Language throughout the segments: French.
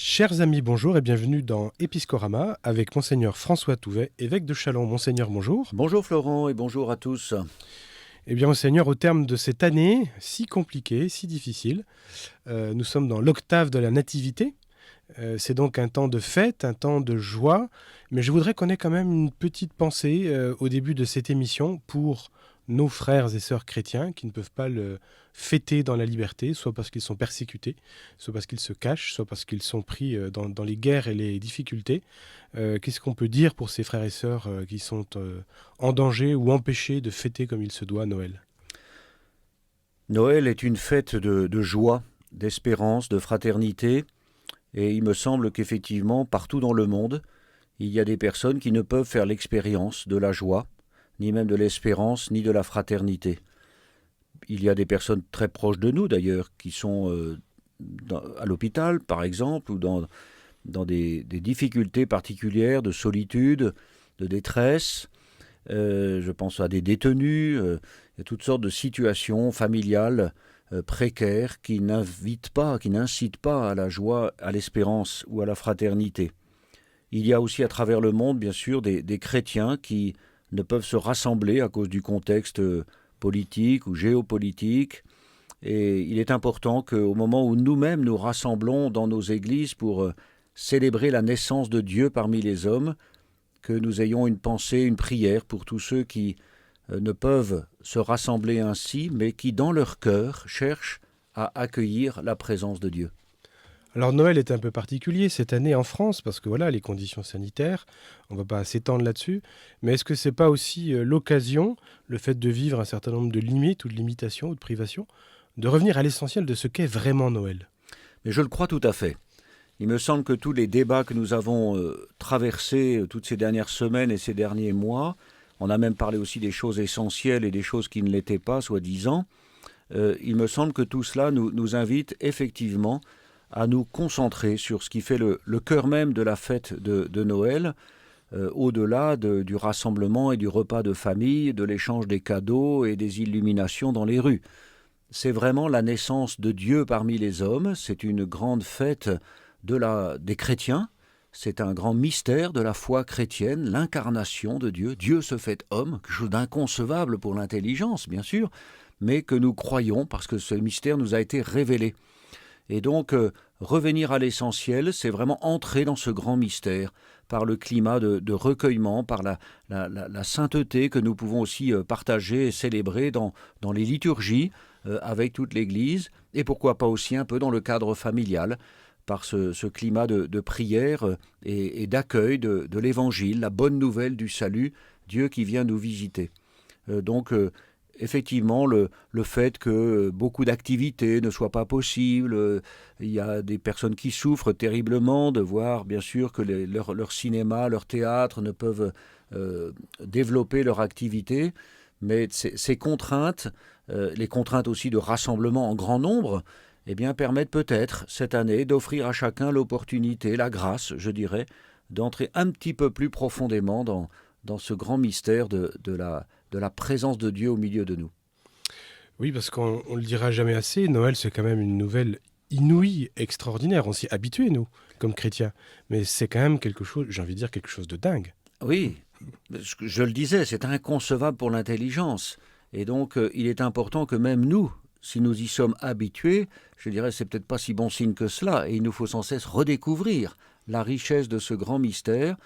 Chers amis, bonjour et bienvenue dans Épiscorama avec Monseigneur François Touvet, évêque de Châlons. Monseigneur, bonjour. Bonjour Florent et bonjour à tous. Eh bien, Monseigneur, au terme de cette année si compliquée, si difficile, nous sommes dans l'octave de la Nativité. C'est donc un temps de fête, un temps de joie, mais je voudrais qu'on ait quand même une petite pensée au début de cette émission pour nos frères et sœurs chrétiens qui ne peuvent pas le fêter dans la liberté, soit parce qu'ils sont persécutés, soit parce qu'ils se cachent, soit parce qu'ils sont pris dans les guerres et les difficultés. Qu'est-ce qu'on peut dire pour ces frères et sœurs qui sont en danger ou empêchés de fêter comme il se doit Noël? Noël est une fête de joie, d'espérance, de fraternité, et il me semble qu'effectivement, partout dans le monde, il y a des personnes qui ne peuvent faire l'expérience de la joie, ni même de l'espérance, ni de la fraternité. Il y a des personnes très proches de nous d'ailleurs, qui sont à l'hôpital par exemple, ou dans des difficultés particulières de solitude, de détresse. Je pense à des détenus, il y a toutes sortes de situations familiales précaires qui n'invitent pas, qui n'incitent pas à la joie, à l'espérance ou à la fraternité. Il y a aussi à travers le monde, bien sûr, des chrétiens qui ne peuvent se rassembler à cause du contexte politique ou géopolitique. Et il est important qu'au moment où nous-mêmes nous rassemblons dans nos églises pour célébrer la naissance de Dieu parmi les hommes, que nous ayons une pensée, une prière pour tous ceux qui ne peuvent se rassembler ainsi, mais qui dans leur cœur cherchent à accueillir la présence de Dieu. Alors Noël est un peu particulier cette année en France parce que voilà les conditions sanitaires, on ne va pas s'étendre là-dessus, mais est-ce que c'est pas aussi l'occasion, le fait de vivre un certain nombre de limites ou de limitations ou de privations, de revenir à l'essentiel de ce qu'est vraiment Noël? Mais je le crois tout à fait. Il me semble que tous les débats que nous avons traversés toutes ces dernières semaines et ces derniers mois, on a même parlé aussi des choses essentielles et des choses qui ne l'étaient pas, soi-disant, il me semble que tout cela nous invite effectivement à nous concentrer sur ce qui fait le cœur même de la fête de Noël, au-delà du rassemblement et du repas de famille, de l'échange des cadeaux et des illuminations dans les rues. C'est vraiment la naissance de Dieu parmi les hommes, c'est une grande fête des chrétiens, c'est un grand mystère de la foi chrétienne, l'incarnation de Dieu. Dieu se fait homme, quelque chose d'inconcevable pour l'intelligence, bien sûr, mais que nous croyons parce que ce mystère nous a été révélé. Et donc, revenir à l'essentiel, c'est vraiment entrer dans ce grand mystère par le climat de recueillement, par la sainteté que nous pouvons aussi partager et célébrer dans les liturgies avec toute l'Église, et pourquoi pas aussi un peu dans le cadre familial, par ce climat de prière et d'accueil de l'Évangile, la bonne nouvelle du salut, Dieu qui vient nous visiter. Donc, effectivement, le fait que beaucoup d'activités ne soient pas possibles, il y a des personnes qui souffrent terriblement de voir, bien sûr, que leur cinéma, leur théâtre ne peuvent développer leur activité, mais ces contraintes, les contraintes aussi de rassemblement en grand nombre, eh bien, permettent peut-être, cette année, d'offrir à chacun l'opportunité, la grâce, je dirais, d'entrer un petit peu plus profondément dans ce grand mystère de la présence de Dieu au milieu de nous. Oui, parce qu'on ne le dira jamais assez, Noël c'est quand même une nouvelle inouïe, extraordinaire. On s'y est habitué, nous, comme chrétiens. Mais c'est quand même quelque chose, j'ai envie de dire quelque chose de dingue. Oui, je le disais, c'est inconcevable pour l'intelligence. Et donc, il est important que même nous, si nous y sommes habitués, je dirais, c'est peut-être pas si bon signe que cela. Et il nous faut sans cesse redécouvrir la richesse de ce grand mystère,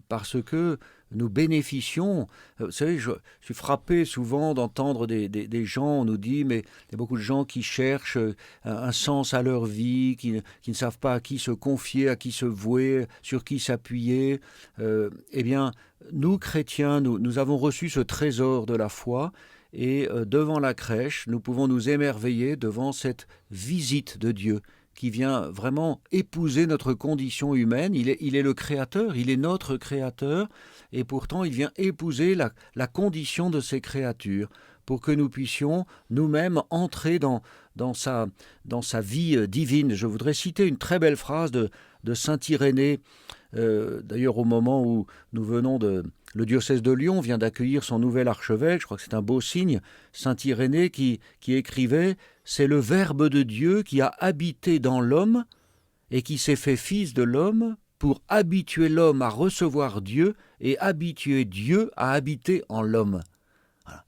parce que nous bénéficions. Vous savez, je suis frappé souvent d'entendre des gens, on nous dit, mais il y a beaucoup de gens qui cherchent un sens à leur vie, qui ne savent pas à qui se confier, à qui se vouer, sur qui s'appuyer. Eh bien, nous, chrétiens, nous avons reçu ce trésor de la foi, et devant la crèche, nous pouvons nous émerveiller devant cette visite de Dieu qui vient vraiment épouser notre condition humaine. Il est le créateur, il est notre créateur, et pourtant il vient épouser la condition de ces créatures pour que nous puissions nous-mêmes entrer dans sa vie divine. Je voudrais citer une très belle phrase de saint Irénée, d'ailleurs au moment où nous venons le diocèse de Lyon vient d'accueillir son nouvel archevêque, je crois que c'est un beau signe, saint Irénée qui écrivait « C'est le Verbe de Dieu qui a habité dans l'homme et qui s'est fait fils de l'homme pour habituer l'homme à recevoir Dieu et habituer Dieu à habiter en l'homme. Voilà.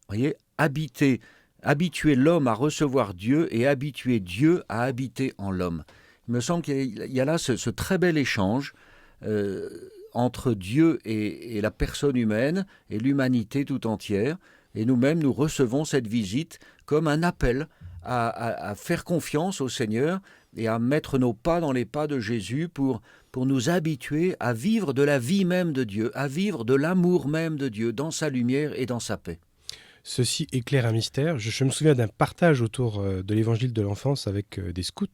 Vous voyez, habituer l'homme à recevoir Dieu et habituer Dieu à habiter en l'homme. Il me semble qu'il y a là ce très bel échange entre Dieu et la personne humaine et l'humanité tout entière. Et nous-mêmes, nous recevons cette visite comme un appel à faire confiance au Seigneur et à mettre nos pas dans les pas de Jésus pour nous habituer à vivre de la vie même de Dieu, à vivre de l'amour même de Dieu, dans sa lumière et dans sa paix. Ceci éclaire un mystère. Je me souviens d'un partage autour de l'évangile de l'enfance avec des scouts,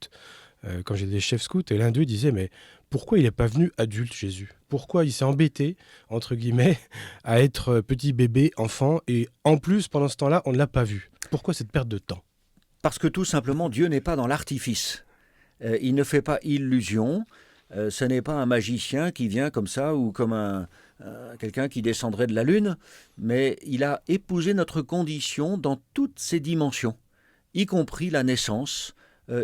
quand j'étais chef scout, et l'un d'eux disait « Mais pourquoi il n'est pas venu adulte, Jésus ? Pourquoi il s'est embêté, entre guillemets, à être petit bébé, enfant, et en plus, pendant ce temps-là, on ne l'a pas vu ? Pourquoi cette perte de temps ?» Parce que tout simplement, Dieu n'est pas dans l'artifice. Il ne fait pas illusion. Ce n'est pas un magicien qui vient comme ça ou comme quelqu'un qui descendrait de la lune, mais il a épousé notre condition dans toutes ses dimensions, y compris la naissance,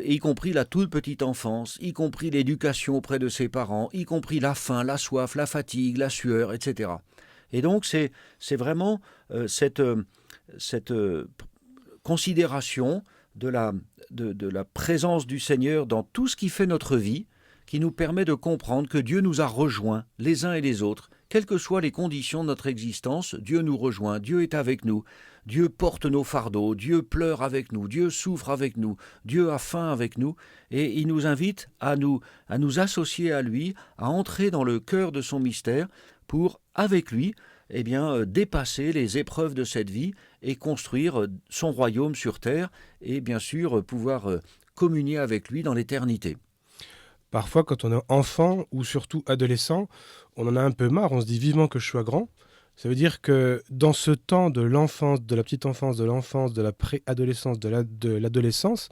y compris la toute petite enfance, y compris l'éducation auprès de ses parents, y compris la faim, la soif, la fatigue, la sueur, etc. Et donc c'est vraiment cette considération de la présence du Seigneur dans tout ce qui fait notre vie, qui nous permet de comprendre que Dieu nous a rejoints les uns et les autres. Quelles que soient les conditions de notre existence, Dieu nous rejoint, Dieu est avec nous, Dieu porte nos fardeaux, Dieu pleure avec nous, Dieu souffre avec nous, Dieu a faim avec nous, et il nous invite à nous associer à lui, à entrer dans le cœur de son mystère pour, avec lui, dépasser les épreuves de cette vie et construire son royaume sur terre et bien sûr pouvoir communier avec lui dans l'éternité. Parfois, quand on est enfant ou surtout adolescent, on en a un peu marre, on se dit vivement que je sois grand. Ça veut dire que dans ce temps de l'enfance, de la petite enfance, de l'enfance, de la préadolescence, de l'adolescence,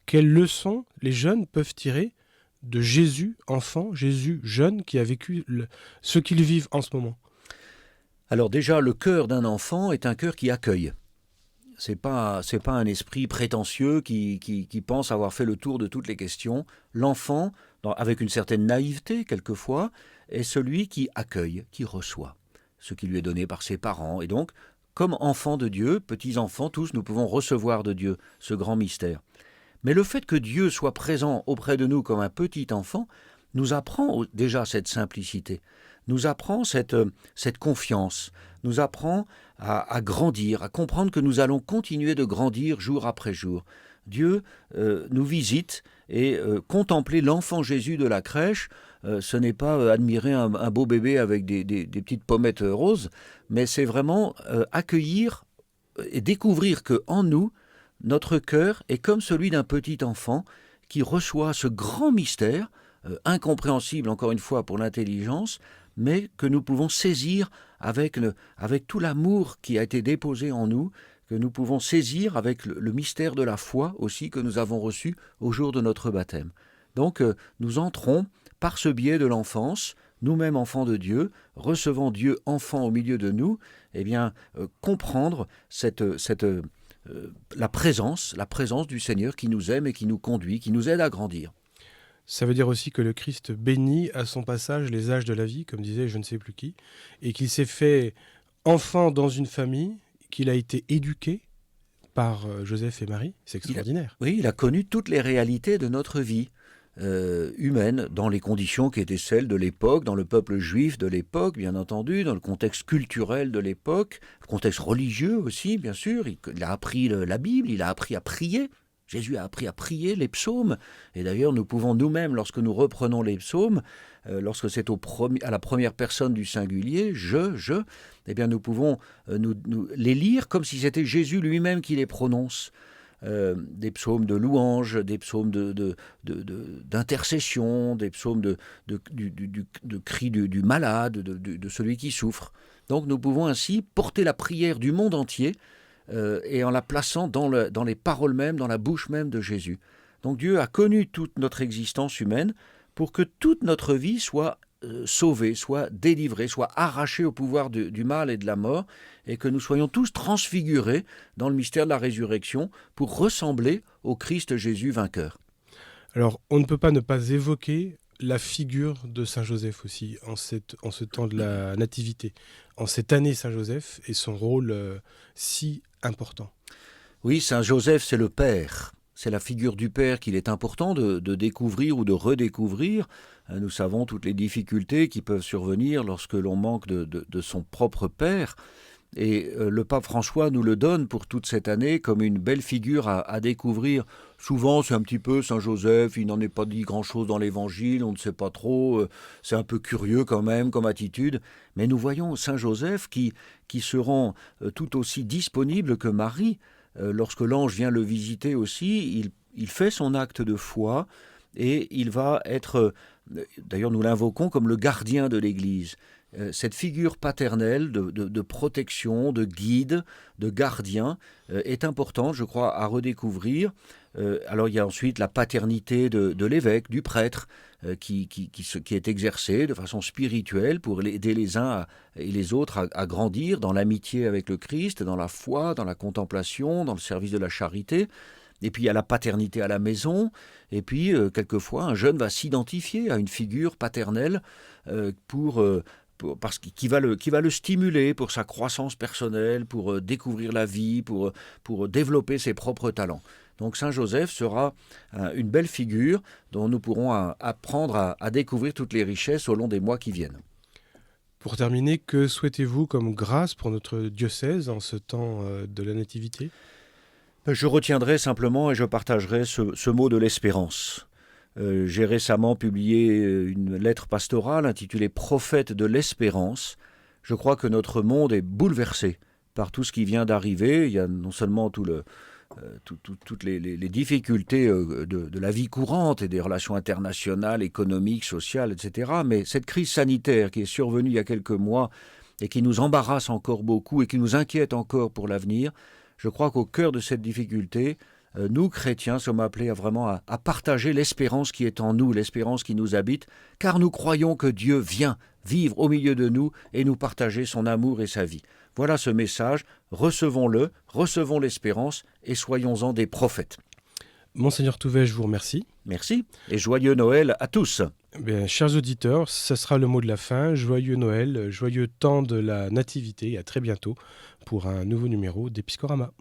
quelles leçons les jeunes peuvent tirer de Jésus enfant, Jésus jeune qui a vécu ce qu'ils vivent en ce moment? Alors déjà, le cœur d'un enfant est un cœur qui accueille. C'est pas un esprit prétentieux qui pense avoir fait le tour de toutes les questions. L'enfant, avec une certaine naïveté quelquefois, est celui qui accueille, qui reçoit ce qui lui est donné par ses parents. Et donc, comme enfants de Dieu, petits-enfants, tous, nous pouvons recevoir de Dieu ce grand mystère. Mais le fait que Dieu soit présent auprès de nous comme un petit enfant nous apprend déjà cette simplicité, nous apprend cette confiance, nous apprend à grandir, à comprendre que nous allons continuer de grandir jour après jour. Dieu nous visite et contempler l'enfant Jésus de la crèche, ce n'est pas admirer un beau bébé avec des petites pommettes roses, mais c'est vraiment accueillir et découvrir qu'en nous, notre cœur est comme celui d'un petit enfant qui reçoit ce grand mystère, incompréhensible encore une fois pour l'intelligence, mais que nous pouvons saisir avec tout l'amour qui a été déposé en nous, que nous pouvons saisir avec le mystère de la foi aussi que nous avons reçu au jour de notre baptême. Donc nous entrons par ce biais de l'enfance, nous-mêmes enfants de Dieu, recevant Dieu enfant au milieu de nous, comprendre la présence du Seigneur qui nous aime et qui nous conduit, qui nous aide à grandir. Ça veut dire aussi que le Christ bénit à son passage les âges de la vie, comme disait je ne sais plus qui, et qu'il s'est fait enfant dans une famille, qu'il a été éduqué par Joseph et Marie. C'est extraordinaire. Il a connu toutes les réalités de notre vie humaine, dans les conditions qui étaient celles de l'époque, dans le peuple juif de l'époque, bien entendu, dans le contexte culturel de l'époque, le contexte religieux aussi, bien sûr. Il a appris la Bible, il a appris à prier. Jésus a appris à prier les psaumes, et d'ailleurs nous pouvons nous-mêmes, lorsque nous reprenons les psaumes, lorsque c'est à la première personne du singulier, nous pouvons les lire comme si c'était Jésus lui-même qui les prononce. Des psaumes de louange, des psaumes d'intercession, des psaumes de cris du malade, de celui qui souffre. Donc nous pouvons ainsi porter la prière du monde entier et en la plaçant dans les paroles mêmes, dans la bouche même de Jésus. Donc Dieu a connu toute notre existence humaine pour que toute notre vie soit sauvée, soit délivrée, soit arrachée au pouvoir du mal et de la mort, et que nous soyons tous transfigurés dans le mystère de la résurrection pour ressembler au Christ Jésus vainqueur. Alors, on ne peut pas ne pas évoquer la figure de Saint Joseph aussi, en ce temps de la Nativité, en cette année Saint Joseph, et son rôle si important. Oui, Saint Joseph, c'est le Père. C'est la figure du Père qu'il est important de découvrir ou de redécouvrir. Nous savons toutes les difficultés qui peuvent survenir lorsque l'on manque de son propre Père. Et le pape François nous le donne pour toute cette année comme une belle figure à découvrir. Souvent, c'est un petit peu Saint Joseph, il n'en est pas dit grand-chose dans l'Évangile, on ne sait pas trop, c'est un peu curieux quand même comme attitude. Mais nous voyons Saint Joseph qui se rend tout aussi disponible que Marie. Lorsque l'ange vient le visiter aussi, il fait son acte de foi et il va être, d'ailleurs nous l'invoquons comme le gardien de l'Église. Cette figure paternelle de protection, de guide, de gardien est importante, je crois, à redécouvrir. Alors il y a ensuite la paternité de l'évêque, du prêtre, qui est exercée de façon spirituelle pour aider les uns et les autres à grandir dans l'amitié avec le Christ, dans la foi, dans la contemplation, dans le service de la charité. Et puis il y a la paternité à la maison, et puis quelquefois un jeune va s'identifier à une figure paternelle parce qui va le stimuler pour sa croissance personnelle, pour découvrir la vie, pour développer ses propres talents. Donc Saint Joseph sera une belle figure dont nous pourrons apprendre à découvrir toutes les richesses au long des mois qui viennent. Pour terminer, que souhaitez-vous comme grâce pour notre diocèse en ce temps de la Nativité ? Je retiendrai simplement et je partagerai ce mot de l'espérance. J'ai récemment publié une lettre pastorale intitulée « Prophète de l'espérance ». Je crois que notre monde est bouleversé par tout ce qui vient d'arriver. Il y a non seulement toutes les difficultés de la vie courante et des relations internationales, économiques, sociales, etc. Mais cette crise sanitaire qui est survenue il y a quelques mois et qui nous embarrasse encore beaucoup et qui nous inquiète encore pour l'avenir, je crois qu'au cœur de cette difficulté, nous, chrétiens, sommes appelés à partager l'espérance qui est en nous, l'espérance qui nous habite, car nous croyons que Dieu vient vivre au milieu de nous et nous partager son amour et sa vie. Voilà ce message, recevons-le, recevons l'espérance et soyons-en des prophètes. Monseigneur Touvet, je vous remercie. Merci et joyeux Noël à tous. Bien, chers auditeurs, ce sera le mot de la fin. Joyeux Noël, joyeux temps de la Nativité. À très bientôt pour un nouveau numéro d'Episcorama.